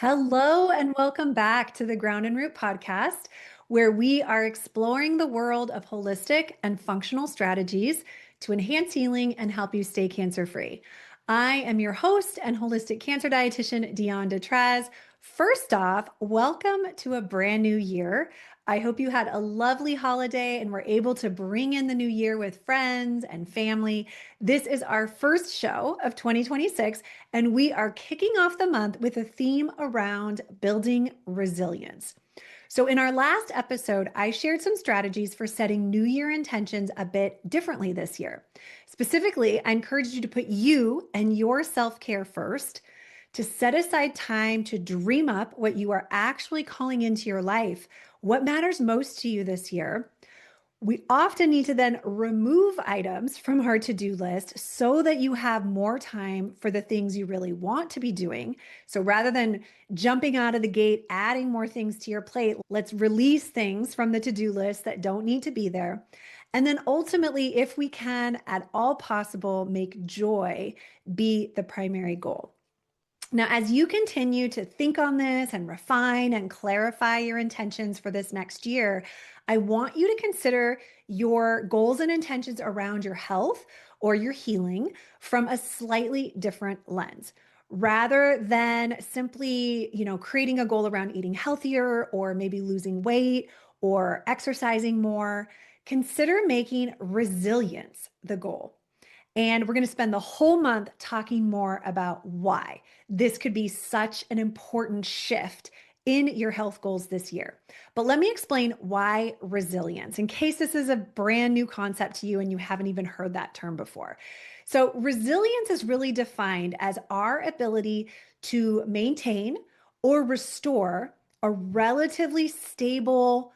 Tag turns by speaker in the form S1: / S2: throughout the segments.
S1: Hello, and welcome back to the Ground and Root podcast, where we are exploring the world of holistic and functional strategies to enhance healing and help you stay cancer free. I am your host and holistic cancer dietitian, Dion Detrez. First off, welcome to a brand new year. I hope you had a lovely holiday and were able to bring in the new year with friends and family. This is our first show of 2026, and we are kicking off the month with a theme around building resilience. So, in our last episode, I shared some strategies for setting New Year intentions a bit differently this year. Specifically, I encouraged you to put you and your self care first, to set aside time to dream up what you are actually calling into your life, what matters most to you this year. We often need to then remove items from our to-do list so that you have more time for the things you really want to be doing. So rather than jumping out of the gate, adding more things to your plate, let's release things from the to-do list that don't need to be there. And then ultimately, if we can at all possible, make joy be the primary goal. Now, as you continue to think on this and refine and clarify your intentions for this next year, I want you to consider your goals and intentions around your health or your healing from a slightly different lens. Rather than simply, creating a goal around eating healthier or maybe losing weight or exercising more, consider making resilience the goal. And we're going to spend the whole month talking more about why this could be such an important shift in your health goals this year. But let me explain why resilience, in case this is a brand new concept to you and you haven't even heard that term before. So, resilience is really defined as our ability to maintain or restore a relatively stable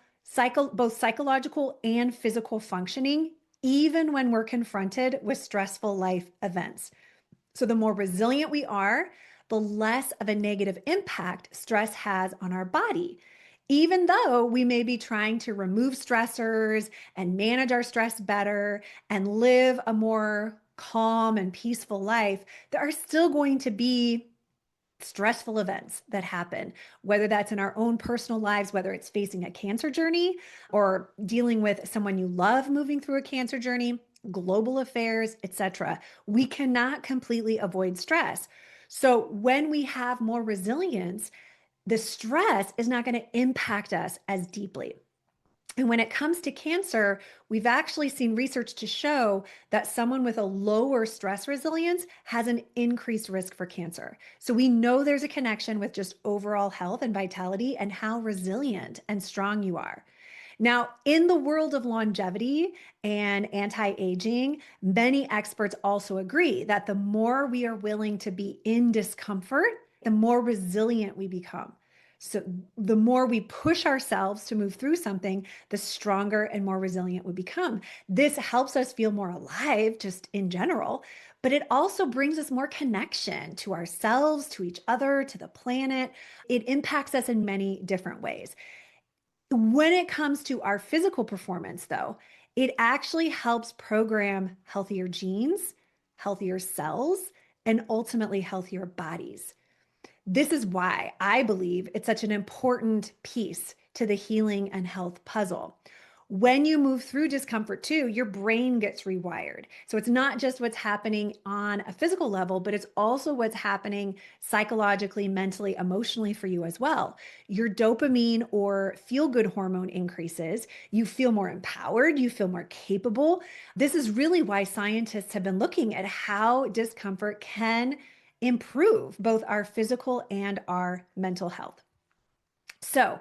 S1: both psychological and physical functioning, even when we're confronted with stressful life events. So the more resilient we are, the less of a negative impact stress has on our body. Even though we may be trying to remove stressors and manage our stress better and live a more calm and peaceful life, there are still going to be stressful events that happen, whether that's in our own personal lives, whether it's facing a cancer journey or dealing with someone you love moving through a cancer journey, global affairs, etc. We cannot completely avoid stress. So when we have more resilience, the stress is not going to impact us as deeply. And when it comes to cancer, we've actually seen research to show that someone with a lower stress resilience has an increased risk for cancer. So we know there's a connection with just overall health and vitality and how resilient and strong you are. Now, in the world of longevity and anti-aging, many experts also agree that the more we are willing to be in discomfort, the more resilient we become. So the more we push ourselves to move through something, the stronger and more resilient we become. This helps us feel more alive just in general, but it also brings us more connection to ourselves, to each other, to the planet. It impacts us in many different ways. When it comes to our physical performance, though, it actually helps program healthier genes, healthier cells, and ultimately healthier bodies. This is why I believe it's such an important piece to the healing and health puzzle. When you move through discomfort too, your brain gets rewired. So it's not just what's happening on a physical level, but it's also what's happening psychologically, mentally, emotionally for you as well. Your dopamine or feel-good hormone increases. You feel more empowered. You feel more capable. This is really why scientists have been looking at how discomfort can improve both our physical and our mental health. So,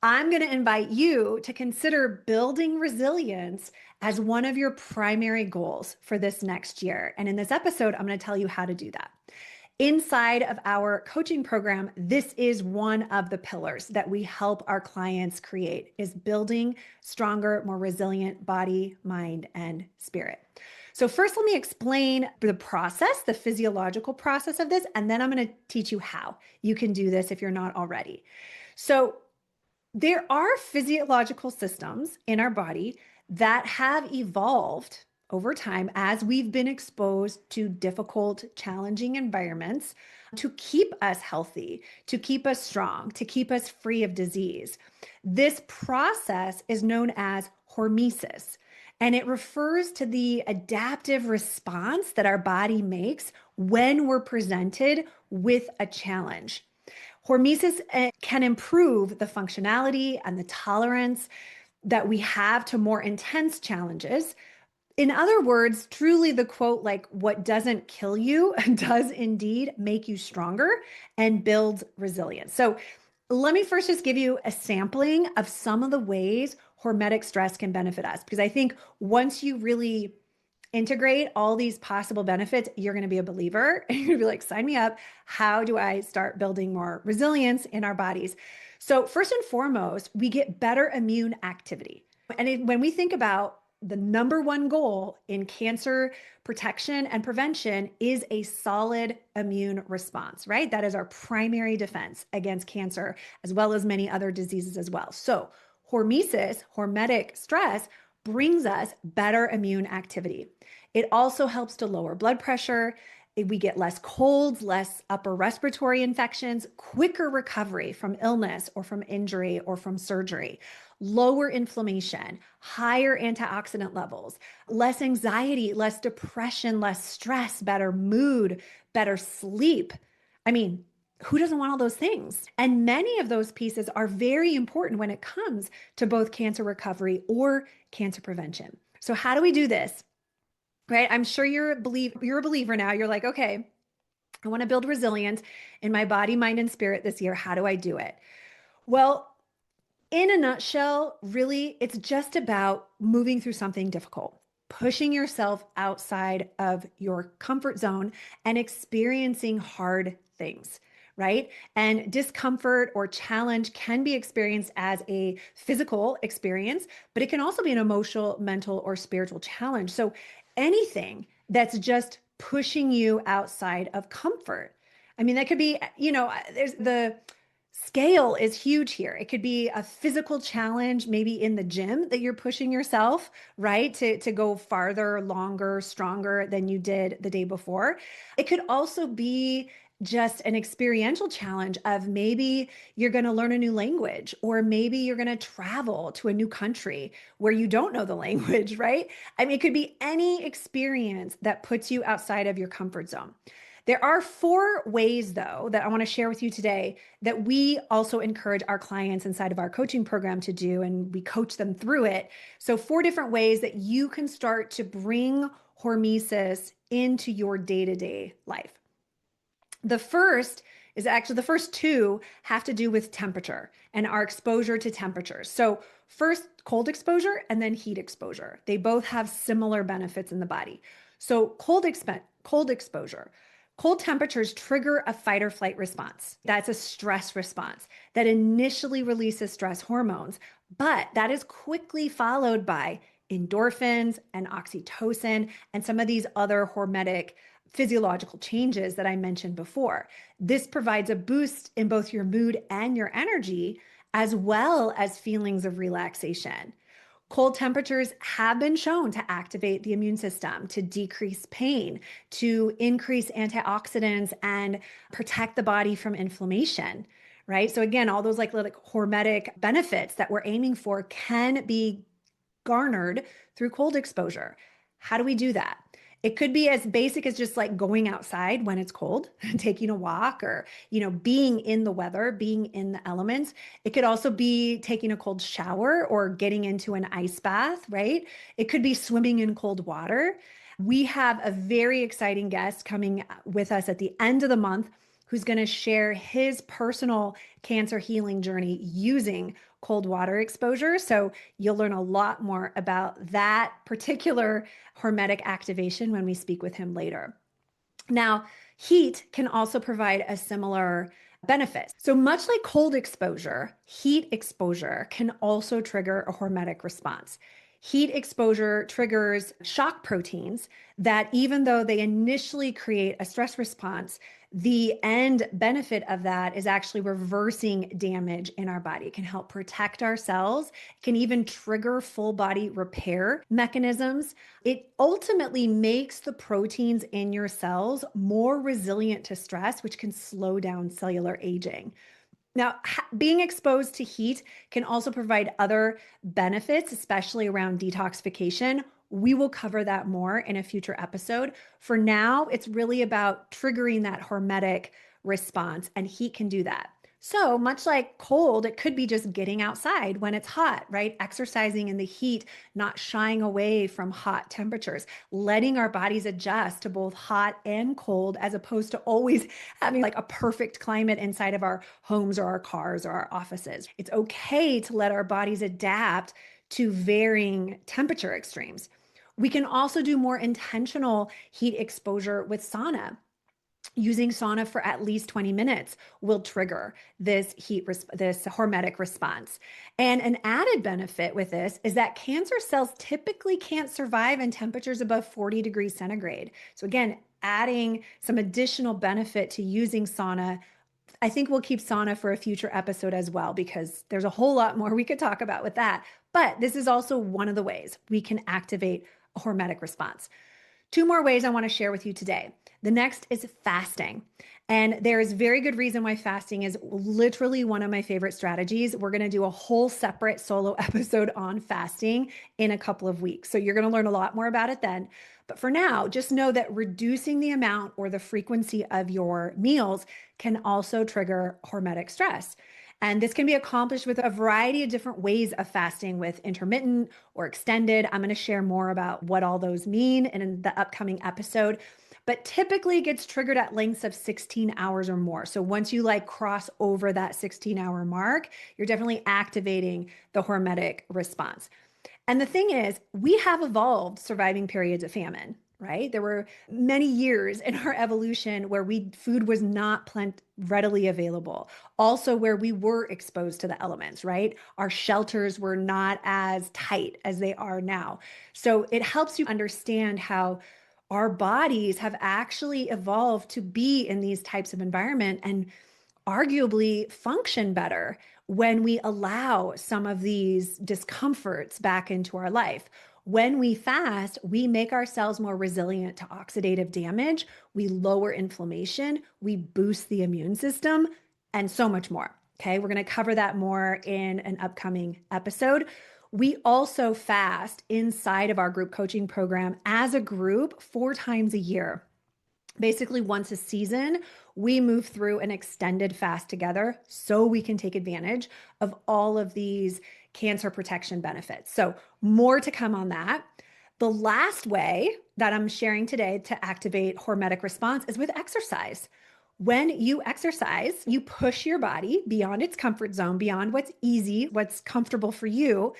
S1: I'm going to invite you to consider building resilience as one of your primary goals for this next year. And in this episode, I'm going to tell you how to do that. Inside of our coaching program, this is one of the pillars that we help our clients create, is building stronger, more resilient body, mind, and spirit. So first, let me explain the process, the physiological process of this, and then I'm going to teach you how you can do this if you're not already. So there are physiological systems in our body that have evolved over time as we've been exposed to difficult, challenging environments to keep us healthy, to keep us strong, to keep us free of disease. This process is known as hormesis, and it refers to the adaptive response that our body makes when we're presented with a challenge. Hormesis can improve the functionality and the tolerance that we have to more intense challenges. In other words, truly the quote, like, what doesn't kill you does indeed make you stronger and builds resilience. So let me first just give you a sampling of some of the ways hormetic stress can benefit us, because I think once you really integrate all these possible benefits, you're going to be a believer and you're going to be like, sign me up. How do I start building more resilience in our bodies? So first and foremost, we get better immune activity. And when we think about the number one goal in cancer protection and prevention is a solid immune response, right? That is our primary defense against cancer, as well as many other diseases as well. So hormesis, hormetic stress, brings us better immune activity. It also helps to lower blood pressure. We get less colds, less upper respiratory infections, quicker recovery from illness or from injury or from surgery, lower inflammation, higher antioxidant levels, less anxiety, less depression, less stress, better mood, better sleep. I mean, who doesn't want all those things? And many of those pieces are very important when it comes to both cancer recovery or cancer prevention. So how do we do this? Right? I'm sure you're a believer now. You're like, okay, I want to build resilience in my body, mind, and spirit this year. How do I do it? Well, in a nutshell, really, it's just about moving through something difficult, pushing yourself outside of your comfort zone and experiencing hard things, right? And discomfort or challenge can be experienced as a physical experience, but it can also be an emotional, mental, or spiritual challenge. So anything that's just pushing you outside of comfort. I mean, that could be, there's the scale is huge here. It could be a physical challenge, maybe in the gym that you're pushing yourself, right? To go farther, longer, stronger than you did the day before. It could also be just an experiential challenge of maybe you're going to learn a new language, or maybe you're going to travel to a new country where you don't know the language, right? I mean, it could be any experience that puts you outside of your comfort zone. There are 4 ways, though, that I want to share with you today that we also encourage our clients inside of our coaching program to do, and we coach them through it. So 4 different ways that you can start to bring hormesis into your day-to-day life. The first is actually the first 2 have to do with temperature and our exposure to temperatures. So first, cold exposure and then heat exposure. They both have similar benefits in the body. So cold exposure. Cold temperatures trigger a fight or flight response. That's a stress response that initially releases stress hormones, but that is quickly followed by endorphins and oxytocin and some of these other hormetic physiological changes that I mentioned before. This provides a boost in both your mood and your energy, as well as feelings of relaxation. Cold temperatures have been shown to activate the immune system, to decrease pain, to increase antioxidants and protect the body from inflammation, right? So again, all those like hormetic benefits that we're aiming for can be garnered through cold exposure. How do we do that? It could be as basic as just like going outside when it's cold, taking a walk, or, being in the weather, being in the elements. It could also be taking a cold shower or getting into an ice bath, right? It could be swimming in cold water. We have a very exciting guest coming with us at the end of the month who's going to share his personal cancer healing journey using cold water exposure. So you'll learn a lot more about that particular hormetic activation when we speak with him later. Now, heat can also provide a similar benefit. So much like cold exposure, heat exposure can also trigger a hormetic response. Heat exposure triggers shock proteins that, even though they initially create a stress response, The end benefit of that is actually reversing damage in our body. It can help protect our cells. It can even trigger full body repair mechanisms. It ultimately makes the proteins in your cells more resilient to stress, which can slow down cellular aging. Now, being exposed to heat can also provide other benefits, especially around detoxification. We will cover that more in a future episode. For now, it's really about triggering that hormetic response, and heat can do that. So, much like cold, it could be just getting outside when it's hot, right? Exercising in the heat, not shying away from hot temperatures, letting our bodies adjust to both hot and cold, as opposed to always having like a perfect climate inside of our homes or our cars or our offices. It's okay to let our bodies adapt to varying temperature extremes. We can also do more intentional heat exposure with sauna. Using sauna for at least 20 minutes will trigger this this hormetic response. And an added benefit with this is that cancer cells typically can't survive in temperatures above 40 degrees centigrade. So again, adding some additional benefit to using sauna. I think we'll keep sauna for a future episode as well, because there's a whole lot more we could talk about with that. But this is also one of the ways we can activate a hormetic response. Two more ways I want to share with you today. The next is fasting. And there is very good reason why fasting is literally one of my favorite strategies. We're going to do a whole separate solo episode on fasting in a couple of weeks. So you're going to learn a lot more about it then. But for now, just know that reducing the amount or the frequency of your meals can also trigger hormetic stress. And this can be accomplished with a variety of different ways of fasting, with intermittent or extended. I'm going to share more about what all those mean in the upcoming episode. But typically gets triggered at lengths of 16 hours or more. So once you like cross over that 16-hour mark, you're definitely activating the hormetic response. And the thing is, we have evolved surviving periods of famine, right? There were many years in our evolution where food was not readily available. Also, where we were exposed to the elements, right? Our shelters were not as tight as they are now. So it helps you understand how our bodies have actually evolved to be in these types of environment and arguably function better when we allow some of these discomforts back into our life. When we fast, we make ourselves more resilient to oxidative damage, we lower inflammation, we boost the immune system, and so much more. Okay, we're going to cover that more in an upcoming episode. We also fast inside of our group coaching program as a group 4 times a year. Basically, once a season, we move through an extended fast together so we can take advantage of all of these cancer protection benefits. So more to come on that. The last way that I'm sharing today to activate hormetic response is with exercise. When you exercise, you push your body beyond its comfort zone, beyond what's easy, what's comfortable for you.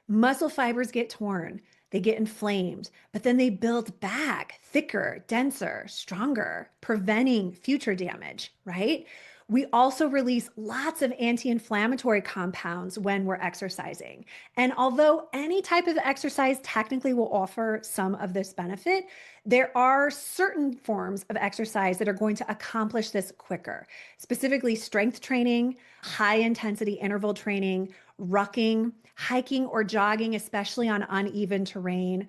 S1: Muscle fibers get torn, they get inflamed, but then they build back thicker, denser, stronger, preventing future damage, right? We also release lots of anti-inflammatory compounds when we're exercising. And although any type of exercise technically will offer some of this benefit, there are certain forms of exercise that are going to accomplish this quicker, specifically strength training, high intensity interval training, rucking, hiking or jogging, especially on uneven terrain,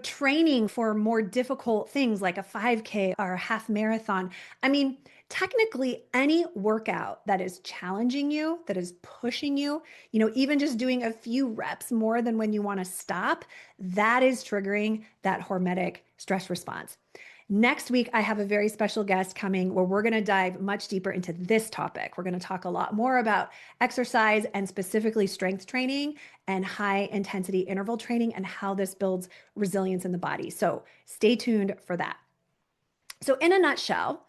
S1: training for more difficult things like a 5K or a half marathon. I mean, technically any workout that is challenging you, that is pushing you, even just doing a few reps more than when you want to stop, that is triggering that hormetic stress response. Next week, I have a very special guest coming where we're going to dive much deeper into this topic. We're going to talk a lot more about exercise and specifically strength training and high intensity interval training and how this builds resilience in the body. So stay tuned for that. So in a nutshell,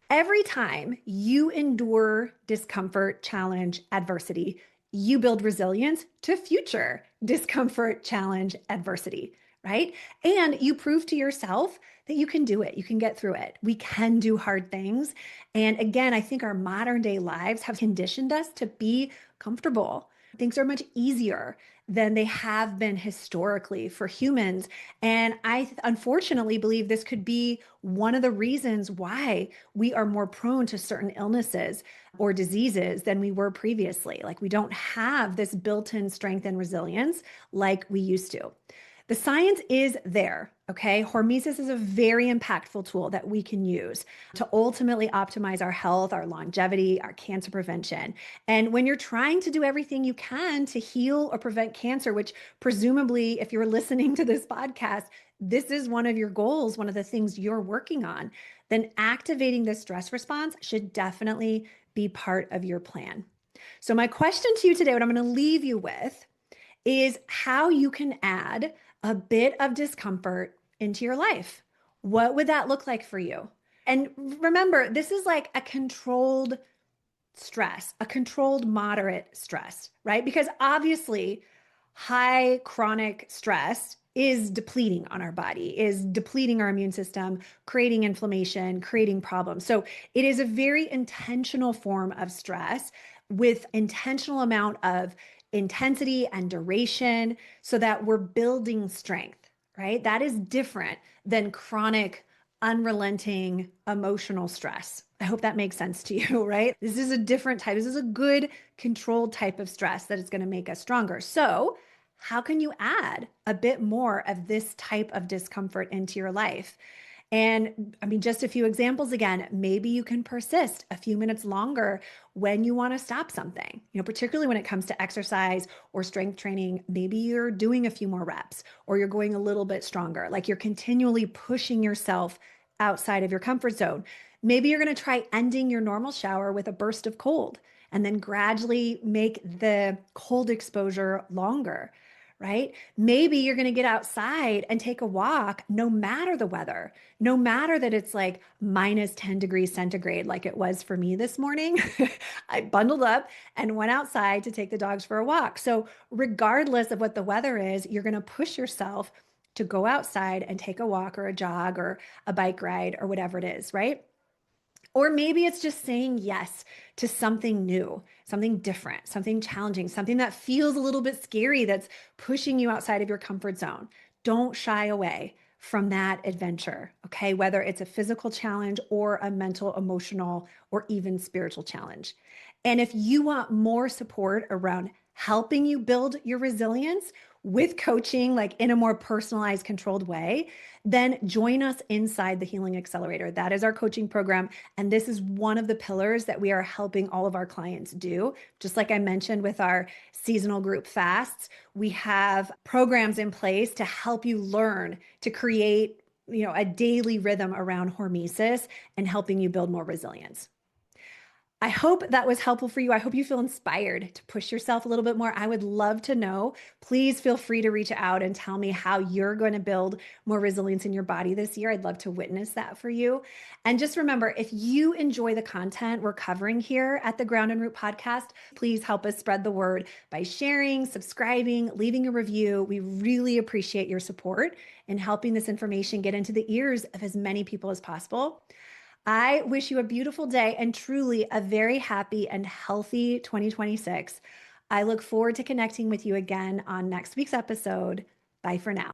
S1: every time you endure discomfort, challenge, adversity, you build resilience to future discomfort, challenge, adversity, right? And you prove to yourself that you can do it. You can get through it. We can do hard things. And again, I think our modern day lives have conditioned us to be comfortable, Things are much easier than they have been historically for humans. And I unfortunately believe this could be one of the reasons why we are more prone to certain illnesses or diseases than we were previously. Like we don't have this built-in strength and resilience like we used to. The science is there, okay? Hormesis is a very impactful tool that we can use to ultimately optimize our health, our longevity, our cancer prevention. And when you're trying to do everything you can to heal or prevent cancer, which presumably, if you're listening to this podcast, this is one of your goals, one of the things you're working on, then activating this stress response should definitely be part of your plan. So, my question to you today, what I'm going to leave you with, is how you can add a bit of discomfort into your life. What would that look like for you? And remember, this is like a controlled stress, a controlled moderate stress, right? Because obviously, high chronic stress is depleting on our body, is depleting our immune system, creating inflammation, creating problems. So it is a very intentional form of stress with intentional amount of intensity and duration so that we're building strength, right? That is different than chronic, unrelenting emotional stress. I hope that makes sense to you, right? This is a different type. This is a good controlled type of stress that is going to make us stronger. So, how can you add a bit more of this type of discomfort into your life? And I mean, just a few examples again, maybe you can persist a few minutes longer when you want to stop something, particularly when it comes to exercise or strength training. Maybe you're doing a few more reps or you're going a little bit stronger, like you're continually pushing yourself outside of your comfort zone. Maybe you're going to try ending your normal shower with a burst of cold and then gradually make the cold exposure longer, right? Maybe you're going to get outside and take a walk no matter the weather, no matter that it's like minus 10 degrees centigrade, like it was for me this morning. I bundled up and went outside to take the dogs for a walk. So, regardless of what the weather is, you're going to push yourself to go outside and take a walk or a jog or a bike ride or whatever it is, right? Or maybe it's just saying yes to something new, something different, something challenging, something that feels a little bit scary that's pushing you outside of your comfort zone. Don't shy away from that adventure, okay? Whether it's a physical challenge or a mental, emotional, or even spiritual challenge. And if you want more support around helping you build your resilience with coaching, like in a more personalized, controlled way, then join us inside the Healing Accelerator. That is our coaching program. And this is one of the pillars that we are helping all of our clients do. Just like I mentioned with our seasonal group fasts, we have programs in place to help you learn to create, a daily rhythm around hormesis and helping you build more resilience. I hope that was helpful for you. I hope you feel inspired to push yourself a little bit more. I would love to know. Please feel free to reach out and tell me how you're going to build more resilience in your body this year. I'd love to witness that for you. And just remember, if you enjoy the content we're covering here at the Ground and Root podcast, please help us spread the word by sharing, subscribing, leaving a review. We really appreciate your support in helping this information get into the ears of as many people as possible. I wish you a beautiful day and truly a very happy and healthy 2026. I look forward to connecting with you again on next week's episode. Bye for now.